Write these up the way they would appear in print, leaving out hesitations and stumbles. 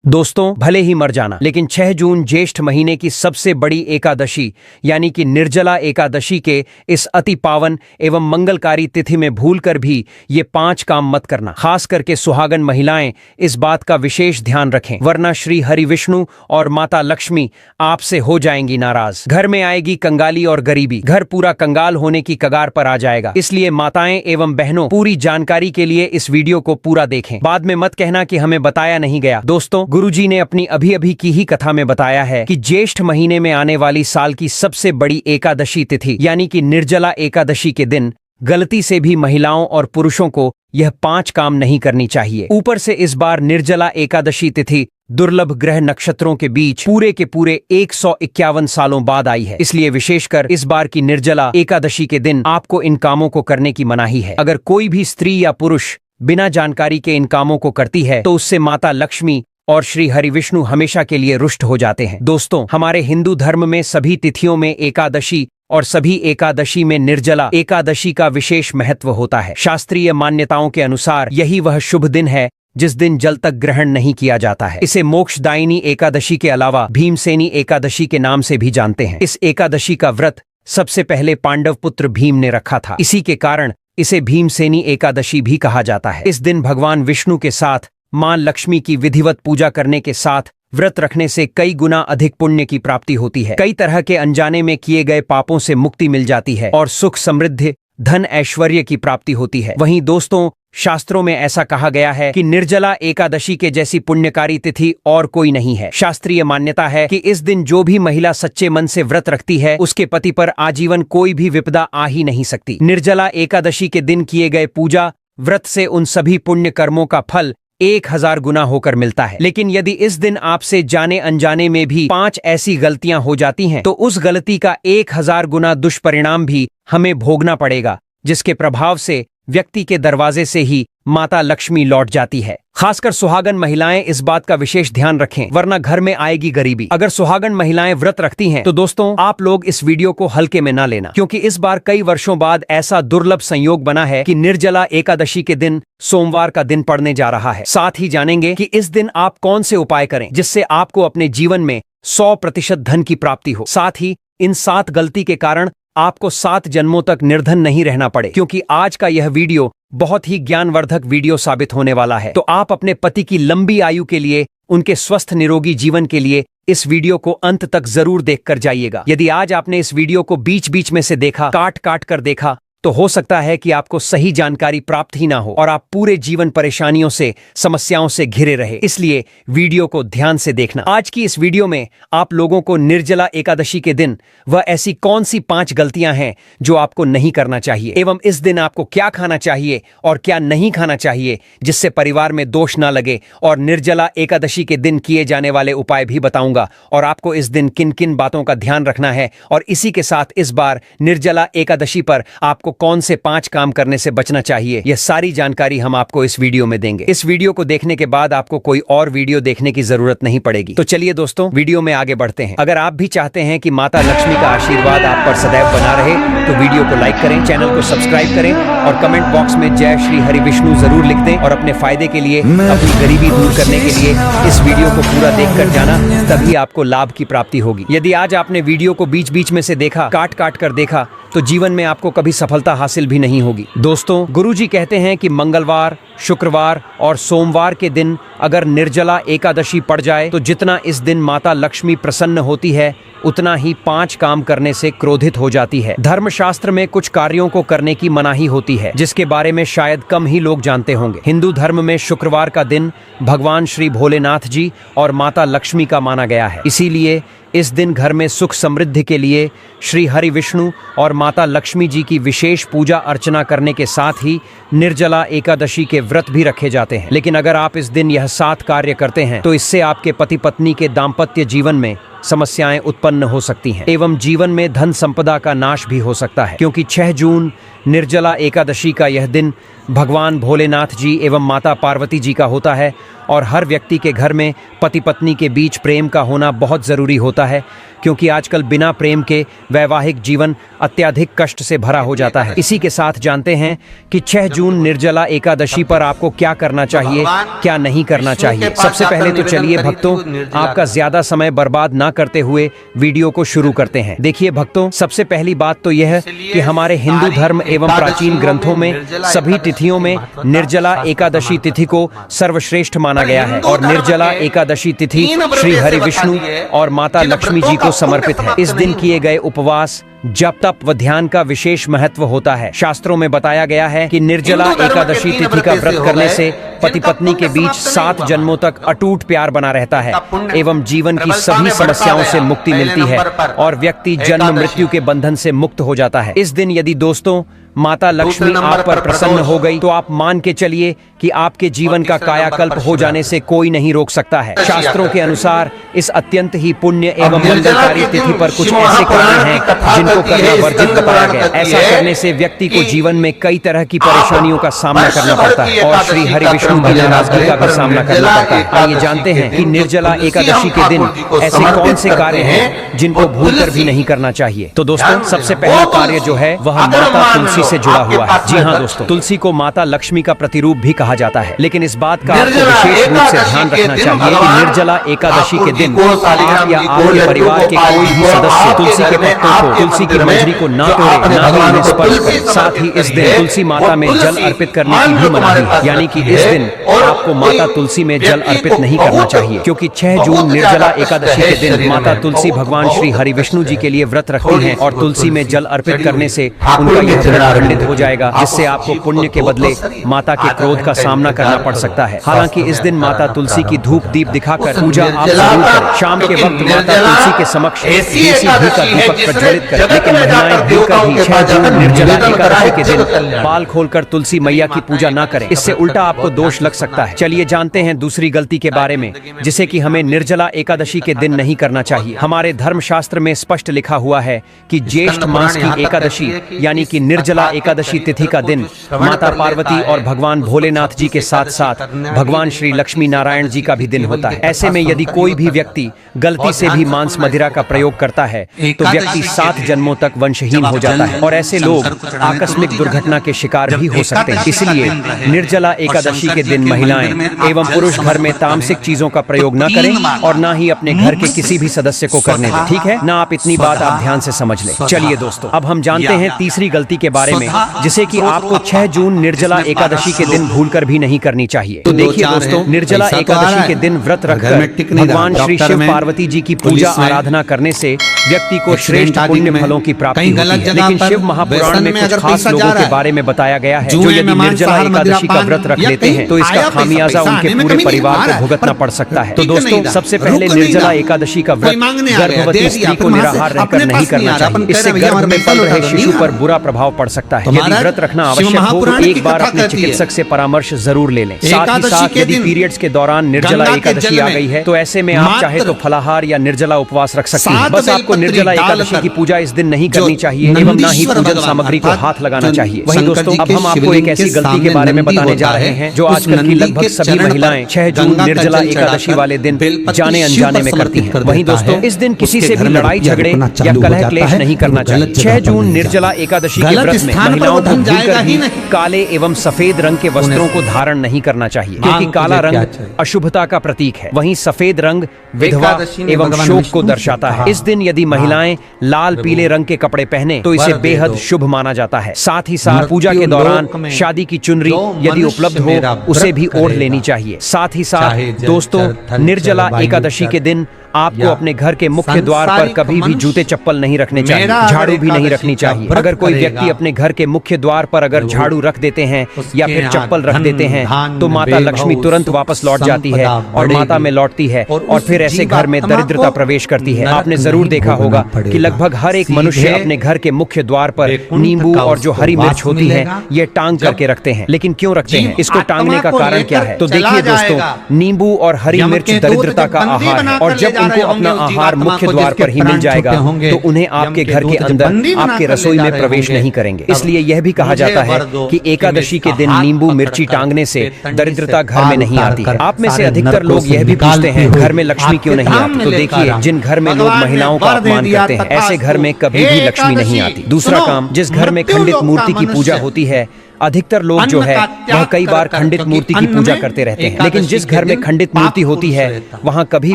दोस्तों, भले ही मर जाना, लेकिन 6 जून ज्येष्ठ महीने की सबसे बड़ी एकादशी यानी कि निर्जला एकादशी के इस अति पावन एवं मंगलकारी तिथि में भूलकर भी ये 5 काम मत करना। खास करके सुहागन महिलाएं इस बात का विशेष ध्यान रखें, वरना श्री हरि विष्णु और माता लक्ष्मी आपसे हो जाएंगी नाराज। घर में आएगी कंगाली और गरीबी, घर पूरा कंगाल होने की कगार पर आ जाएगा। इसलिए माताएं एवं बहनों, पूरी जानकारी के लिए इस वीडियो को पूरा देखें, बाद में मत कहना कि हमें बताया नहीं गया। दोस्तों, गुरुजी ने अपनी अभी की ही कथा में बताया है कि ज्येष्ठ महीने में आने वाली साल की सबसे बड़ी एकादशी तिथि यानी कि निर्जला एकादशी के दिन गलती से भी महिलाओं और पुरुषों को यह 5 काम नहीं करनी चाहिए। ऊपर से इस बार निर्जला एकादशी तिथि दुर्लभ ग्रह नक्षत्रों के बीच पूरे के पूरे 151 सालों बाद आई है। इसलिए विशेषकर इस बार की निर्जला एकादशी के दिन आपको इन कामों को करने की मनाही है। अगर कोई भी स्त्री या पुरुष बिना जानकारी के इन कामों को करती है तो उससे माता लक्ष्मी और श्री हरि विष्णु हमेशा के लिए रुष्ट हो जाते हैं। दोस्तों, हमारे हिंदू धर्म में सभी तिथियों में एकादशी और सभी एकादशी में निर्जला एकादशी का विशेष महत्व होता है। शास्त्रीय मान्यताओं के अनुसार यही वह शुभ दिन है जिस दिन जल तक ग्रहण नहीं किया जाता है। इसे मोक्षदायिनी एकादशी के अलावा भीमसेनी एकादशी के नाम से भी जानते हैं। इस एकादशी का व्रत सबसे पहले पांडव पुत्र भीम ने रखा था। इसी के कारण इसे भीमसेनी एकादशी भी कहा जाता है। इस दिन भगवान विष्णु के साथ मां लक्ष्मी की विधिवत पूजा करने के साथ व्रत रखने से कई गुना अधिक पुण्य की प्राप्ति होती है। कई तरह के अनजाने में किए गए पापों से मुक्ति मिल जाती है और सुख समृद्धि धन ऐश्वर्य की प्राप्ति होती है। वहीं दोस्तों, शास्त्रों में ऐसा कहा गया है कि निर्जला एकादशी के जैसी पुण्यकारी तिथि और कोई नहीं है। शास्त्रीय मान्यता है कि इस दिन जो भी महिला सच्चे मन से व्रत रखती है उसके पति पर आजीवन कोई भी विपदा आ ही नहीं सकती। निर्जला एकादशी के दिन किए गए पूजा व्रत से उन सभी पुण्य कर्मों का फल 1000 गुना होकर मिलता है। लेकिन यदि इस दिन आपसे जाने अनजाने में भी 5 ऐसी गलतियां हो जाती हैं तो उस गलती का 1000 गुना दुष्परिणाम भी हमें भोगना पड़ेगा, जिसके प्रभाव से व्यक्ति के दरवाजे से ही माता लक्ष्मी लौट जाती है। खासकर सुहागन महिलाएं इस बात का विशेष ध्यान रखें, वरना घर में आएगी गरीबी। अगर सुहागन महिलाएं व्रत रखती हैं तो दोस्तों, आप लोग इस वीडियो को हल्के में ना लेना, क्योंकि इस बार कई वर्षों बाद ऐसा दुर्लभ संयोग बना है कि निर्जला एकादशी के दिन सोमवार का दिन पड़ने जा रहा है। साथ ही जानेंगे कि इस दिन आप कौन से उपाय करें जिससे आपको अपने जीवन में 100% धन की प्राप्ति हो। साथ ही इन 7 गलती के कारण आपको 7 जन्मों तक निर्धन नहीं रहना पड़े, क्योंकि आज का यह वीडियो बहुत ही ज्ञानवर्धक वीडियो साबित होने वाला है। तो आप अपने पति की लंबी आयु के लिए, उनके स्वस्थ निरोगी जीवन के लिए इस वीडियो को अंत तक जरूर देखकर जाइएगा। यदि आज आपने इस वीडियो को बीच बीच में से देखा, काट कर देखा, तो हो सकता है कि आपको सही जानकारी प्राप्त ही ना हो और आप पूरे जीवन परेशानियों से, समस्याओं से घिरे रहे। इसलिए वीडियो को ध्यान से देखना। आज की इस वीडियो में आप लोगों को निर्जला एकादशी के दिन वह ऐसी कौन सी 5 गलतियां हैं जो आपको नहीं करना चाहिए, एवं इस दिन आपको क्या खाना चाहिए और क्या नहीं खाना चाहिए जिससे परिवार में दोष ना लगे, और निर्जला एकादशी के दिन किए जाने वाले उपाय भी बताऊंगा और आपको इस दिन किन किन बातों का ध्यान रखना है। और इसी के साथ इस बार निर्जला एकादशी पर आपको कौन से 5 काम करने से बचना चाहिए, यह सारी जानकारी हम आपको इस वीडियो में देंगे। इस वीडियो को देखने के बाद आपको कोई और वीडियो देखने की जरूरत नहीं पड़ेगी। तो चलिए दोस्तों, वीडियो में आगे बढ़ते हैं। अगर आप भी चाहते हैं कि माता लक्ष्मी का आशीर्वाद आप पर सदैव बना रहे तो वीडियो को लाइक करें, चैनल को सब्सक्राइब करें और कमेंट बॉक्स में जय श्री हरि विष्णु जरूर लिख दें। और अपने फायदे के लिए, अपनी गरीबी दूर करने के लिए इस वीडियो को पूरा देखकर जाना, तभी आपको लाभ की प्राप्ति होगी। यदि आज आपने वीडियो को बीच बीच में से देखा, काट कर देखा, तो जीवन में आपको कभी सफलता हासिल भी नहीं होगी। दोस्तों, गुरुजी कहते हैं कि मंगलवार, शुक्रवार और सोमवार के दिन अगर निर्जला एकादशी पड़ जाए तो जितना इस दिन माता लक्ष्मी प्रसन्न होती है, उतना ही 5 काम करने से क्रोधित हो जाती है। धर्मशास्त्र में कुछ कार्यों को करने की मनाही होती है, जिसके बारे में शायद कम ही लोग जानते होंगे। हिंदू धर्म में शुक्रवार का दिन भगवान श्री भोलेनाथ जी और माता लक्ष्मी का माना गया है। इसीलिए इस दिन घर में सुख समृद्धि के लिए श्री हरि विष्णु और माता लक्ष्मी जी की विशेष पूजा अर्चना करने के साथ ही निर्जला एकादशी के व्रत भी रखे जाते हैं। लेकिन अगर आप इस दिन यह 7 कार्य करते हैं तो इससे आपके पति पत्नी के दाम्पत्य जीवन में समस्याएं उत्पन्न हो सकती हैं एवं जीवन में धन संपदा का नाश भी हो सकता है, क्योंकि 6 जून निर्जला एकादशी का यह दिन भगवान भोलेनाथ जी एवं माता पार्वती जी का होता है और हर व्यक्ति के घर में पति पत्नी के बीच प्रेम का होना बहुत ज़रूरी होता है, क्योंकि आजकल बिना प्रेम के वैवाहिक जीवन अत्यधिक कष्ट से भरा हो जाता है। इसी के साथ जानते हैं कि 6 जून निर्जला एकादशी पर आपको क्या करना चाहिए, क्या नहीं करना चाहिए। सबसे पहले तो चलिए भक्तों, आपका ज्यादा समय बर्बाद ना करते हुए वीडियो को शुरू करते हैं। देखिए भक्तों, सबसे पहली बात तो यह कि हमारे हिंदू धर्म एवं प्राचीन ग्रंथों में सभी तिथियों में निर्जला एकादशी तिथि को सर्वश्रेष्ठ माना गया है और निर्जला एकादशी तिथि श्री हरि विष्णु और माता लक्ष्मी जी को समर्पित है। इस दिन किए गए उपवास, जप तप व ध्यान का विशेष महत्व होता है। शास्त्रों में बताया गया है कि निर्जला एकादशी तिथि का व्रत करने से पति पत्नी के बीच 7 जन्मों तक अटूट प्यार बना रहता है एवं जीवन की सभी समस्याओं से मुक्ति मिलती है और व्यक्ति जन्म मृत्यु के बंधन से मुक्त हो जाता है। इस दिन यदि दोस्तों माता लक्ष्मी आप पर प्रसन्न हो गई तो आप मान के चलिए कि आपके जीवन का कायाकल्प हो जाने से कोई नहीं रोक सकता है। शास्त्रों के अनुसार इस अत्यंत ही पुण्य एवं मंगलकारी तिथि पर कुछ ऐसे कार्य हैं जिनको करना वर्जित बताया गया। ऐसा करने से व्यक्ति को जीवन में कई तरह की परेशानियों का सामना करना पड़ता है और श्री हरि विष्णु की नाराजगी का भी सामना करना पड़ता है। आइए जानते हैं कि निर्जला एकादशी के दिन ऐसे कौन से कार्य हैं जिनको भूलकर भी नहीं करना चाहिए। तो दोस्तों, सबसे पहला कार्य जो है वह माता तुलसी से जुड़ा हुआ है। जी हाँ दोस्तों, तुलसी को माता लक्ष्मी का प्रतिरूप भी कहा जाता है, लेकिन इस बात का आपको विशेष रूप से ध्यान रखना चाहिए कि निर्जला एकादशी के दिन आप या आपके परिवार के कोई भी सदस्य तुलसी के पत्तों को, तुलसी की मंजरी को ना तोड़े, ना ही उन्हें स्पर्श करें। साथ ही इस दिन तुलसी माता में जल अर्पित करने की भी मनाही है, यानी कि इस दिन आपको माता तुलसी में जल अर्पित नहीं करना चाहिए, क्योंकि 6 जून निर्जला एकादशी के दिन माता तुलसी भगवान श्री हरि विष्णु जी के लिए व्रत रखती हैं और तुलसी में जल अर्पित करने से उनका यह व्रत खंडित हो जाएगा, जिससे आपको पुण्य के बदले माता के क्रोध का सामना करना पड़ सकता है। हालांकि इस दिन माता तुलसी की धूप दीप दिखाकर पूजा आप जरूर करें। शाम के वक्त माता तुलसी के समक्ष देसी घी का दीपक प्रज्वलित करें, लेकिन महिलाएं भूलकर भी 6 जून निर्जला एकादशी के दिन बाल खोलकर तुलसी मैया की पूजा ना करें, इससे उल्टा आपको दोष लग सकता है। चलिए जानते हैं दूसरी गलती के बारे में, जिसे कि हमें निर्जला एकादशी के दिन नहीं करना चाहिए। हमारे धर्मशास्त्र में स्पष्ट लिखा हुआ है कि ज्येष्ठ मास की एकादशी यानी कि निर्जला एकादशी तिथि का दिन माता पार्वती और भगवान भोलेनाथ जी के साथ साथ भगवान श्री लक्ष्मी नारायण जी का भी दिन होता है। ऐसे में यदि कोई भी व्यक्ति गलती से भी मांस मदिरा का प्रयोग करता है तो व्यक्ति 7 जन्मों तक वंशहीन हो जाता है और ऐसे लोग आकस्मिक दुर्घटना के शिकार भी हो सकते हैं। इसलिए निर्जला एकादशी के दिन महिलाएं एवं पुरुष घर में तामसिक चीजों का प्रयोग न करें और न ही अपने घर के किसी भी सदस्य को करने दें। ठीक है ना? आप इतनी बात आप ध्यान से समझ लें। चलिए दोस्तों, अब हम जानते हैं तीसरी गलती के बारे में, जिसे कि आपको 6 जून निर्जला एकादशी के दिन भूलकर भी नहीं करनी चाहिए। तो देखिए दोस्तों, निर्जला एकादशी के दिन व्रत रखकर भगवान श्री शिव पार्वती जी की पूजा आराधना करने से व्यक्ति को श्रेष्ठ पुण्य फलों की प्राप्ति होती है। लेकिन शिव महापुराण में कुछ खास लोगों के बारे में बताया गया है जो यदि निर्जला एकादशी का व्रत रख लेते हैं तो इसका खामियाजा उनके पूरे परिवार को भुगतना पड़ सकता है। तो दोस्तों, सबसे पहले निर्जला एकादशी का व्रत गर्भवती स्त्री को निराहार रहकर नहीं करना चाहिए। इससे गर्भ में पल रहे शिशु पर बुरा प्रभाव पड़ सकता है। यदि व्रत रखना आवश्यक हो तो एक बार अपने चिकित्सक से परामर्श जरूर ले लें। साथ ही साथ यदि पीरियड्स के दौरान निर्जला एकादशी आ गई है तो ऐसे में आप चाहे तो फलाहार या निर्जला उपवास रख सकते हैं। बस आपको निर्जला एकादशी की पूजा इस दिन नहीं करनी चाहिए एवं न ही पूजन सामग्री को हाथ लगाना चाहिए। वहीं दोस्तों, अब हम आपको एक ऐसी गलती के बारे में बताने जा रहे हैं जो आजकल की लगभग सभी महिलाएं 6 जून निर्जला एकादशी वाले दिन जाने अनजाने में करती हैं। वहीं दोस्तों, इस दिन किसी से भी लड़ाई झगड़े या कलह क्लेश नहीं करना चाहिए। 6 जून निर्जला एकादशी के व्रत में महिलाओं को भूलकर भी काले एवं सफेद रंग के वस्त्रों को धारण नहीं करना चाहिए, क्योंकि काला रंग अशुभता का प्रतीक है। वहीं सफेद रंग विधवा एवं शोक को दर्शाता है। इस दिन यदि महिलाएं लाल पीले रंग के कपड़े पहने तो इसे बेहद शुभ माना जाता है। साथ ही साथ पूजा के दौरान शादी की चुनरी यदि उपलब्ध हो उसे भी ओढ़ लेनी चाहिए। साथ ही साथ दोस्तों, निर्जला एकादशी के दिन आपको अपने घर के मुख्य द्वार पर कभी भी जूते चप्पल नहीं रखने चाहिए, झाड़ू भी नहीं रखनी चाहिए। अगर कोई व्यक्ति अपने घर के मुख्य द्वार पर अगर झाड़ू रख देते हैं या फिर चप्पल रख देते हैं तो माता लक्ष्मी तुरंत वापस लौट जाती है और माता में लौटती है और फिर ऐसे घर में दरिद्रता प्रवेश करती है। आपने जरूर देखा होगा कि लगभग हर एक मनुष्य अपने घर के मुख्य द्वार पर नींबू और जो हरी मिर्च होती है ये टांग करके रखते हैं। लेकिन क्यों रखते हैं? इसको टांगने का कारण क्या है? तो देखिए दोस्तों, नींबू और हरी मिर्च दरिद्रता का आहार है और जब उनको अपना आहार मुख्य द्वार पर ही मिल जाएगा तो उन्हें आपके घर के अंदर आपके रसोई में प्रवेश नहीं करेंगे। इसलिए यह भी कहा जाता है कि एकादशी के दिन नींबू मिर्ची टांगने से दरिद्रता घर में नहीं आती है। आप में से अधिकतर लोग यह भी पूछते हैं घर में लक्ष्मी क्यों नहीं आती? तो देखिए, जिन घर में लोग महिलाओं का अपमान करते हैं ऐसे घर में कभी भी लक्ष्मी नहीं आती। दूसरा काम, जिस घर में खंडित मूर्ति की पूजा होती है, अधिकतर लोग जो है वह कई बार खंडित मूर्ति की पूजा करते रहते हैं, लेकिन जिस घर में खंडित मूर्ति होती है वहां कभी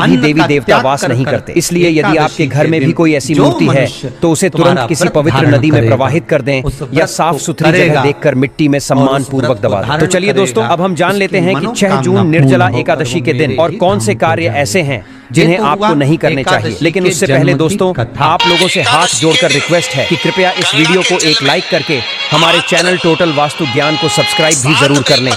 भी देवी देवता वास नहीं करते। इसलिए यदि आपके घर में भी कोई ऐसी मूर्ति है तो उसे तुरंत किसी पवित्र नदी में प्रवाहित कर दें या साफ सुथरी जगह देखकर मिट्टी में सम्मान पूर्वक दबा दें। तो चलिए दोस्तों, अब हम जान लेते हैं कि 6 जून निर्जला एकादशी के दिन और कौन से कार्य ऐसे हैं जिन्हें आपको नहीं करने चाहिए। लेकिन उससे पहले दोस्तों, आप लोगों से हाथ जोड़कर रिक्वेस्ट है कि कृपया इस वीडियो को एक लाइक करके हमारे चैनल टोटल वास्तु ज्ञान को सब्सक्राइब भी जरूर कर लें।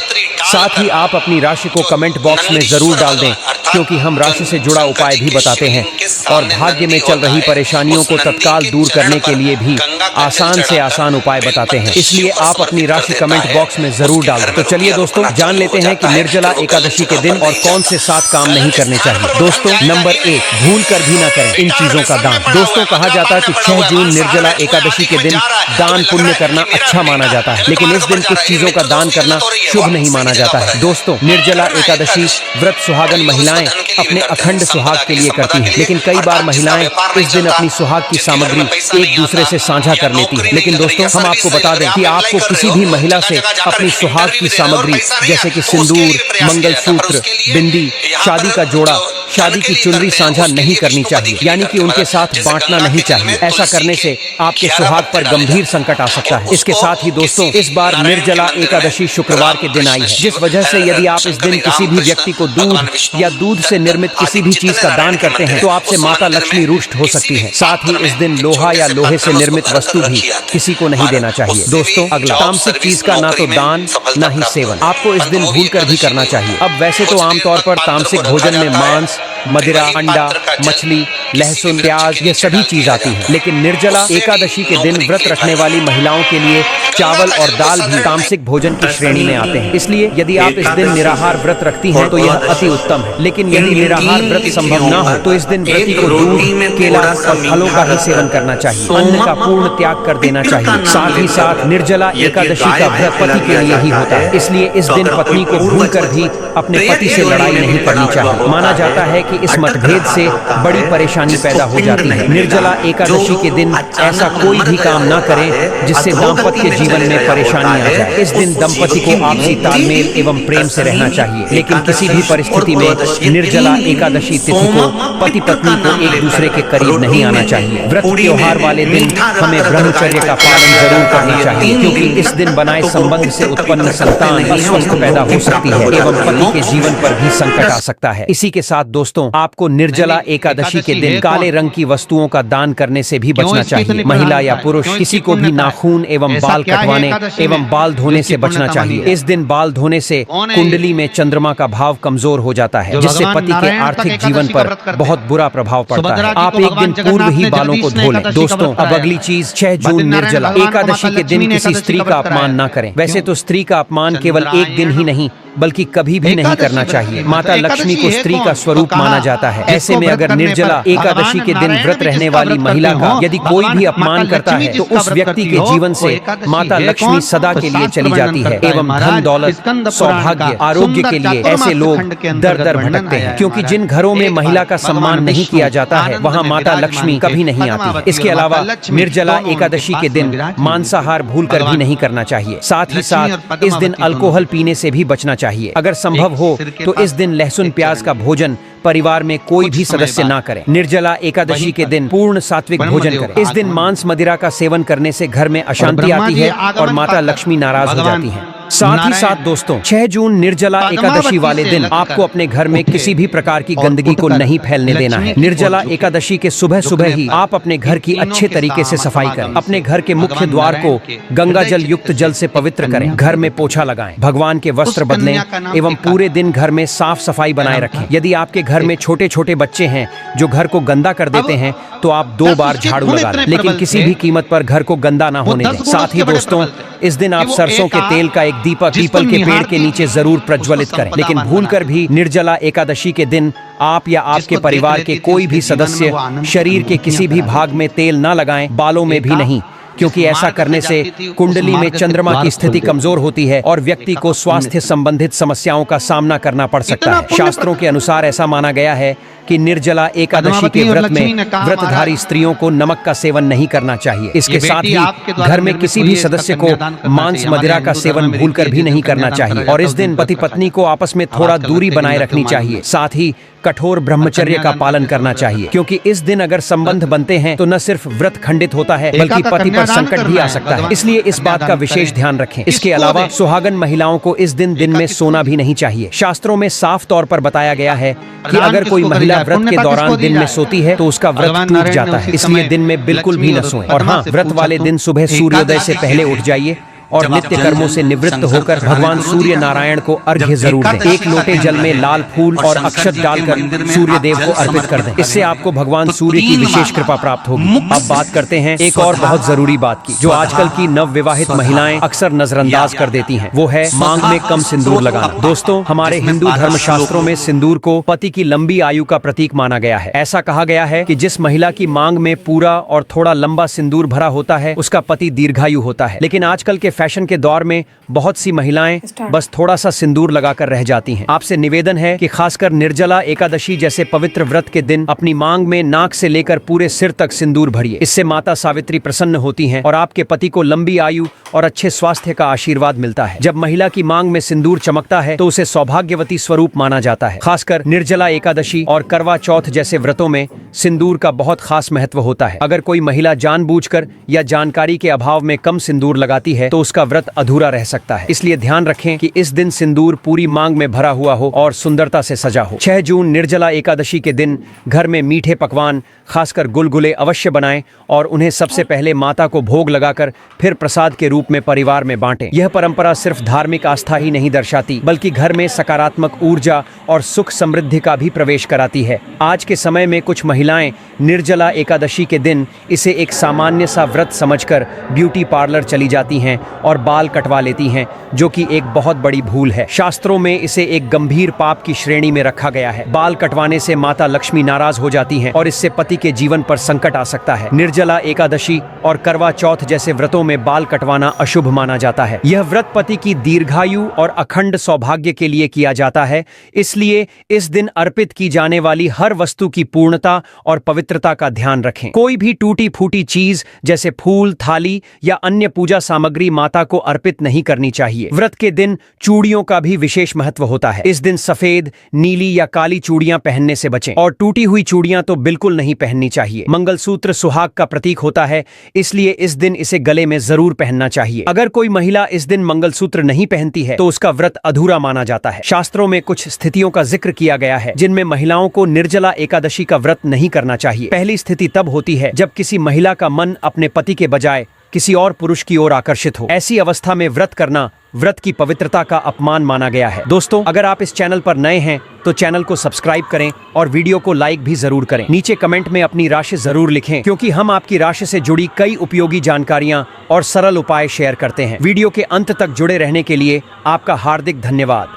साथ ही आप अपनी राशि को कमेंट बॉक्स में जरूर डाल दें, क्योंकि हम राशि से जुड़ा उपाय भी बताते हैं और भाग्य में चल रही परेशानियों को तत्काल दूर करने के लिए भी आसान से आसान उपाय बताते हैं। इसलिए आप अपनी राशि कमेंट बॉक्स में जरूर डाल दें। तो चलिए दोस्तों, जान लेते हैं कि निर्जला एकादशी के दिन और कौन से 7 काम नहीं करने चाहिए। दोस्तों, नंबर 1, भूल कर भी ना करें इन चीजों का दान। दोस्तों, कहा जाता है कि 6 जून निर्जला एकादशी के दिन दान पुण्य करना अच्छा माना जाता है, लेकिन इस दिन कुछ चीजों का दान करना शुभ नहीं माना जाता है। दोस्तों, निर्जला एकादशी व्रत सुहागन महिलाएं अपने अखंड सुहाग के लिए करती हैं, लेकिन कई बार महिलाएं इस दिन अपनी सुहाग की सामग्री एक दूसरे से साझा कर लेती हैं। लेकिन दोस्तों, हम आपको बता दें कि आपको किसी भी महिला से अपनी सुहाग की सामग्री जैसे कि सिंदूर, मंगलसूत्र, बिंदी, शादी का जोड़ा, शादी की चुनरी साझा नहीं करनी चाहिए, यानी कि उनके साथ बांटना नहीं चाहिए। ऐसा करने से आपके सुहाग पर गंभीर संकट आ सकता है। इसके साथ ही दोस्तों, इस बार निर्जला एकादशी शुक्रवार के दिन आई है, जिस वजह से यदि आप इस दिन किसी भी व्यक्ति को दूध या दूध से निर्मित किसी भी चीज का दान करते हैं तो आपसे माता लक्ष्मी रुष्ट हो सकती है। साथ ही इस दिन लोहा या लोहे से निर्मित वस्तु भी किसी को नहीं देना चाहिए। दोस्तों, अगला, तामसिक चीज का ना तो दान ना ही सेवन आपको इस दिन भूल कर भी करना चाहिए। अब वैसे तो आमतौर पर तामसिक भोजन में मांस, मदिरा, अंडा, मछली, लहसुन, प्याज ये सभी चीज आती है, लेकिन निर्जला एकादशी के दिन व्रत रखने वाली महिलाओं के लिए चावल और दाल भी तामसिक भोजन की श्रेणी में आते हैं। इसलिए यदि आप इस दिन निराहार व्रत रखती हैं तो यह अति उत्तम है, लेकिन यदि निराहार व्रत संभव न हो तो इस दिन व्रती को दूध, केला और फलों का ही सेवन करना चाहिए। अन्न का पूर्ण त्याग कर देना चाहिए। साथ ही साथ निर्जला एकादशी का व्रत पति के लिए ही होता है, इसलिए इस दिन पत्नी को भूल कर भी अपने पति से लड़ाई नहीं करनी चाहिए। माना जाता है कि इस मतभेद से बड़ी परेशानी पैदा हो जाती है। निर्जला एकादशी के दिन ऐसा कोई भी काम न करें जिससे दाम्पत्य जीवन में परेशानी आ जाए। इस दिन दंपति को आपसी तालमेल एवं प्रेम से रहना चाहिए, लेकिन किसी भी परिस्थिति में निर्जला एकादशी तिथि को पति पत्नी को एक दूसरे के करीब नहीं आना चाहिए। व्रत त्योहार वाले दिन हमें ब्रह्मचर्य का पालन जरूर करना चाहिए, क्योंकि इस दिन बनाए संबंध से उत्पन्न संतान अस्वस्थ पैदा हो सकती है एवं पति के जीवन पर भी संकट आ सकता है। इसी के साथ दोस्तों, आपको निर्जला एकादशी के दिन काले रंग की वस्तुओं का दान करने से भी बचना चाहिए। महिला या पुरुष किसी को भी नाखून एवं बाल कटवाने एवं बाल धोने से बचना चाहिए। इस दिन बाल धोने से कुंडली में चंद्रमा का भाव कमजोर हो जाता है, जिससे पति के आर्थिक जीवन पर बहुत बुरा प्रभाव पड़ता है। आप एक दिन पूर्व ही बालों को धो लें। दोस्तों, अब अगली चीज, 6 जून निर्जला एकादशी के दिन किसी स्त्री का अपमान न करें। वैसे तो स्त्री का अपमान केवल एक दिन ही नहीं बल्कि कभी भी नहीं करना चाहिए। माता लक्ष्मी को स्त्री का स्वरूप माना जाता है। ऐसे में अगर निर्जला एकादशी के दिन व्रत रहने वाली महिला का यदि कोई भी अपमान करता है तो उस व्यक्ति के जीवन से माता लक्ष्मी सदा के लिए चली जाती है एवं धन दौलत, सौभाग्य, आरोग्य के लिए ऐसे लोग दर दर भटकते हैं, क्योंकि जिन घरों में महिला का सम्मान नहीं किया जाता है वहाँ माता लक्ष्मी कभी नहीं आती है। इसके अलावा निर्जला एकादशी के दिन मांसाहार भूल कर भी नहीं करना चाहिए। साथ ही साथ इस दिन अल्कोहल पीने से भी बचना चाहिए। अगर संभव हो तो इस दिन लहसुन प्याज का भोजन परिवार में कोई भी सदस्य ना करे। निर्जला एकादशी के दिन पूर्ण सात्विक भोजन करें। इस दिन मांस मदिरा का सेवन करने से घर में अशांति आती है और माता लक्ष्मी नाराज हो जाती हैं। साथ ही साथ दोस्तों, 6 जून निर्जला एकादशी वाले दिन आपको अपने घर में किसी भी प्रकार की गंदगी को नहीं फैलने देना है। निर्जला एकादशी के सुबह सुबह ही आप अपने घर की अच्छे तरीके से सफाई करें। अपने घर के मुख्य द्वार को गंगा जल युक्त जल से पवित्र करें। घर में पोछा लगाएं, भगवान के वस्त्र बदलें एवं पूरे दिन घर में साफ सफाई बनाए रखें। यदि आपके घर में छोटे छोटे बच्चे हैं जो घर को गंदा कर देते हैं तो आप 2 बार झाड़ू लगा लें, लेकिन किसी भी कीमत पर घर को गंदा ना होने दें। साथ ही दोस्तों, इस दिन आप सरसों के तेल का एक एक दीपक पीपल के पेड़ के नीचे जरूर प्रज्वलित करें। लेकिन भूलकर भी निर्जला एकादशी के दिन आप या आपके परिवार के कोई भी सदस्य शरीर के किसी भी भाग में तेल न लगाएं, बालों में भी नहीं, क्योंकि ऐसा करने से कुंडली में चंद्रमा की स्थिति कमजोर होती है और व्यक्ति को स्वास्थ्य संबंधित समस्याओं का सामना करना पड़ सकता है। शास्त्रों के अनुसार ऐसा माना गया है कि निर्जला एकादशी के व्रत में व्रतधारी स्त्रियों को नमक का सेवन नहीं करना चाहिए। इसके साथ ही घर में किसी भी सदस्य को मांस मदिरा का सेवन भूलकर भी नहीं करना चाहिए और इस दिन पति पत्नी को आपस में थोड़ा दूरी बनाए रखनी चाहिए। साथ ही कठोर ब्रह्मचर्य का पालन करना चाहिए, क्योंकि इस दिन अगर संबंध बनते हैं तो न सिर्फ व्रत खंडित होता है बल्कि पति पर संकट भी आ सकता है, इसलिए इस बात का विशेष ध्यान रखें। इसके अलावा सुहागन महिलाओं को इस दिन में सोना भी नहीं चाहिए। शास्त्रों में साफ तौर पर बताया गया है कि अगर कोई महिला व्रत के दौरान दिन में सोती है तो उसका व्रत टूट जाता है, इसलिए दिन में बिल्कुल भी न सोएं। और हाँ, व्रत वाले दिन सुबह सूर्योदय से पहले उठ जाइए और नित्य कर्मों से निवृत्त होकर भगवान सूर्य नारायण को अर्घ्य जरूर दें। एक लोटे जल में लाल फूल और अक्षत डालकर सूर्य देव को अर्पित कर दें। इससे आपको भगवान सूर्य की विशेष कृपा प्राप्त होगी। अब बात करते हैं एक और बहुत जरूरी बात की, जो आजकल की नव विवाहित महिलाएं अक्सर नजरअंदाज कर देती हैं। वो है मांग में कम सिंदूर लगाना। दोस्तों, हमारे हिंदू धर्म शास्त्रों में सिंदूर को पति की लंबी आयु का प्रतीक माना गया है। ऐसा कहा गया है कि जिस महिला की मांग में पूरा और थोड़ा लंबा सिंदूर भरा होता है उसका पति दीर्घायु होता है। लेकिन आजकल के फैशन के दौर में बहुत सी महिलाएं बस थोड़ा सा सिंदूर लगाकर रह जाती हैं। आपसे निवेदन है कि खासकर निर्जला एकादशी जैसे पवित्र व्रत के दिन अपनी मांग में नाक से लेकर पूरे सिर तक सिंदूर भरिए। इससे माता सावित्री प्रसन्न होती हैं और आपके पति को लंबी आयु और अच्छे स्वास्थ्य का आशीर्वाद मिलता है। जब महिला की मांग में सिंदूर चमकता है तो उसे सौभाग्यवती स्वरूप माना जाता है। खासकर निर्जला एकादशी और करवा चौथ जैसे व्रतों में सिंदूर का बहुत खास महत्व होता है। अगर कोई महिला जानबूझकर या जानकारी के अभाव में कम सिंदूर लगाती है तो उसका व्रत अधूरा रह सकता है। इसलिए ध्यान रखें कि इस दिन सिंदूर पूरी मांग में भरा हुआ हो और सुंदरता से सजा हो। 6 जून निर्जला एकादशी के दिन घर में मीठे पकवान, खासकर गुलगुले अवश्य बनाएं और उन्हें सबसे पहले माता को भोग लगाकर फिर प्रसाद के रूप में परिवार में बांटें। यह परंपरा सिर्फ धार्मिक आस्था ही नहीं दर्शाती बल्कि घर में सकारात्मक ऊर्जा और सुख समृद्धि का भी प्रवेश कराती है। आज के समय में कुछ महिलाएं निर्जला एकादशी के दिन इसे एक सामान्य सा व्रत समझकर ब्यूटी पार्लर चली जाती हैं और बाल कटवा लेती हैं, जो कि एक बहुत बड़ी भूल है। शास्त्रों में इसे एक गंभीर पाप की श्रेणी में रखा गया है। बाल कटवाने से माता लक्ष्मी नाराज हो जाती हैं और इससे पति के जीवन पर संकट आ सकता है। निर्जला एकादशी और करवा चौथ जैसे व्रतों में बाल कटवाना अशुभ माना जाता है। यह व्रत पति की दीर्घायु और अखंड सौभाग्य के लिए किया जाता है, इसलिए इस दिन अर्पित की जाने वाली हर वस्तु की पूर्णता और पवित्रता का ध्यान रखें। कोई भी टूटी फूटी चीज जैसे फूल, थाली या अन्य पूजा सामग्री माता को अर्पित नहीं करनी चाहिए। व्रत के दिन चूड़ियों का भी विशेष महत्व होता है। इस दिन सफेद, नीली या काली चूड़ियां पहनने से बचें और टूटी हुई चूड़ियां तो बिल्कुल नहीं पहननी चाहिए। मंगलसूत्र सुहाग का प्रतीक होता है, इसलिए इस दिन इसे गले में जरूर पहनना चाहिए। अगर कोई महिला इस दिन मंगलसूत्र नहीं पहनती है तो उसका व्रत अधूरा माना जाता है। शास्त्रों में कुछ स्थितियों का जिक्र किया गया है जिनमें महिलाओं को निर्जला एकादशी का व्रत नहीं करना चाहिए। पहली स्थिति तब होती है जब किसी महिला का मन अपने पति के बजाय किसी और पुरुष की ओर आकर्षित हो। ऐसी अवस्था में व्रत करना व्रत की पवित्रता का अपमान माना गया है। दोस्तों, अगर आप इस चैनल पर नए हैं तो चैनल को सब्सक्राइब करें और वीडियो को लाइक भी जरूर करें। नीचे कमेंट में अपनी राशि जरूर लिखें, क्योंकि हम आपकी राशि से जुड़ी कई उपयोगी जानकारियां और सरल उपाय शेयर करते हैं। वीडियो के अंत तक जुड़े रहने के लिए आपका हार्दिक धन्यवाद।